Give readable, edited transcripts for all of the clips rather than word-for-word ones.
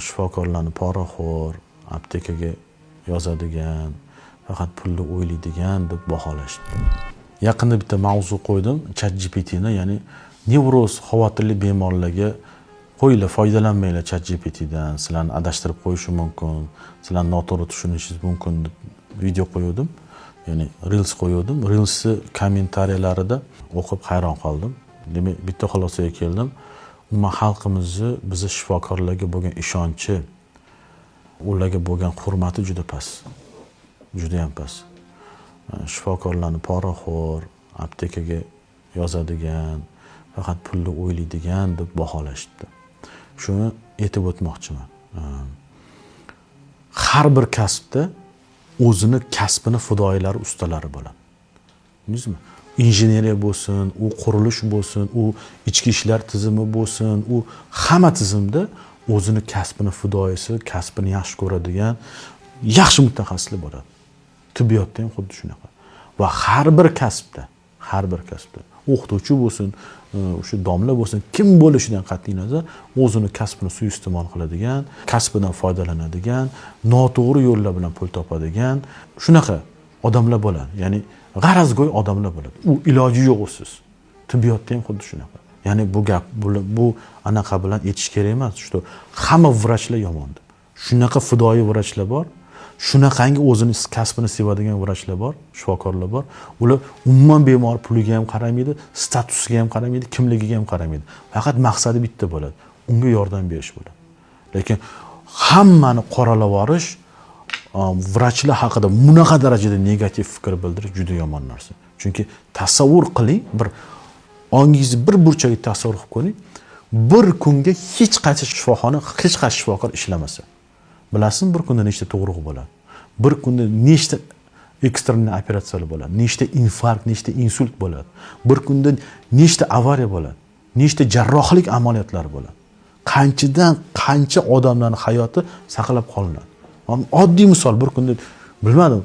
shifokorlarni poraxo'r, aptekaga yozadigan, faqat pulni o'ylaydigan deb baholashdi. Yaqinda bitta mavzu qo'ydim, ChatGPTni, ya'ni nevroz xavotirli bemorlarga qo'yinglar, foydalanmanglar ChatGPTdan, sizlarni adashtirib qo'yishi mumkin, sizlarni noto'g'ri tushunishingiz mumkin deb video qo'ydim. Ya'ni Reels qo'ydim. Reels'ni kommentariylarida o'qib hayron qoldim. Demak, bitta xulosaga keldim. Umuman xalqimizni bizni shifokorlarga bo'lgan ishonchi, ularga bo'lgan hurmati juda past. Juda ham past. Shifokorlarni poraxo'r, aptekaga yozadigan, faqat pulni o'ylaydigan deb baholashdi. Shuni aytib o'tmoqchiman. Har bir kasbda o'zini kasbini fidoyilari, ustalari bo'ladi. Bildingizmi? Injineriya bo'lsin, u qurilish bo'lsin, u ichki ishlar tizimi bo'lsin, u hamma tizimda o'zini kasbini fidoyisi, kasbini yaxshi ko'radigan yaxshi mutaxassislar bo'ladi. Tibbiyotda ham xuddi shunaqa. Va har bir kasbda o'qituvchi bo'lsin, o'sha domla bo'lsin, kim bo'lishidan qat'iy nazar o'zini kasbini suiiste'mol qiladigan, kasbidan foydalanadigan, noto'g'ri yo'llar bilan pul topadigan shunaqa odamlar bo'ladi. Ya'ni g'arazgo'y odamlar bo'ladi. U iloji yo'q usiz. Tibbiyotda ham xuddi shunaqa. Ya'ni bu gap bu anaqa bilan aytish kerak emas, что hamma vrachlar yomon deb. Shunaqa fidoyi vrachlar bor. Shunaqangi o'zini kasbini sevadigan vrachlar bor, shifokorlar bor. Ular umuman bemor puliga ham qaramaydi, statusiga ham qaramaydi, kimligiga ham qaramaydi. Faqat maqsadi bitta bo'ladi, unga yordam berish bo'ladi. Lekin hammani qoralab yuborish, vrachlar haqida bunaqa darajada negativ fikr bildirish juda yomon narsa. Chunki tasavvur qiling, bir ongingizni bir burchaga tasavvur qilib ko'ring. Bir kunga hech qaysi shifoxona, hech qaysi shifokor ishlamasa. Bilasizmi, bir kunda nechta tug'ruq bo'ladi? Bir kunda nechta ekstrenniy operatsiyalar bo'ladi? Nechta infarkt, nechta insult bo'ladi? Bir kunda nechta avariya bo'ladi? Nechta jarrohlik amaliyotlari bo'ladi? Qanchadan qancha odamlarning hayoti saqlab qolinadi. Oddiy misol, bir kunda bilmadim,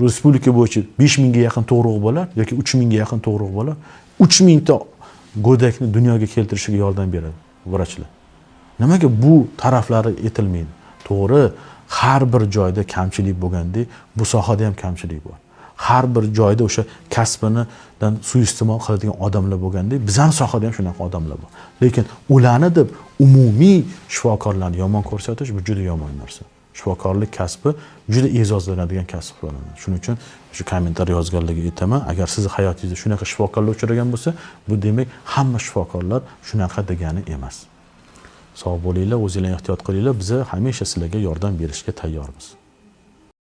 respublika bo'yicha 5000 ga yaqin tug'ruq bo'ladi yoki 3000 ga yaqin tug'ruq bo'ladi. 3000 ta go'dakni dunyoga keltirishiga yordam beradi vrachlar. Nimaga bu taraflari aytilmaydi? To'g'ri, har bir joyda kamchilik bo'lgandek, bu sohada ham kamchilik bor. Har bir joyda o'sha kasbidan suiiste'mol qiladigan odamlar bo'lgandek, bizning sohada ham shunaqa odamlar bor. Lekin ularni deb umumiy shifokorlarni yomon ko'rsatish bu juda yomon narsa. Shifokorlik kasbi juda e'zozlanadigan kasb hisoblanadi. Shuning uchun shu kommentariy yozganlarga aytaman, agar sizning hayotingizda shunaqa shifokorlar uchragan bo'lsa, bu demak hamma shifokorlar shunaqa degani emas. Sog' bo'linglar, o'zingizlarni ehtiyot qilinglar. Biz hamisha sizlarga yordam berishga tayyormiz.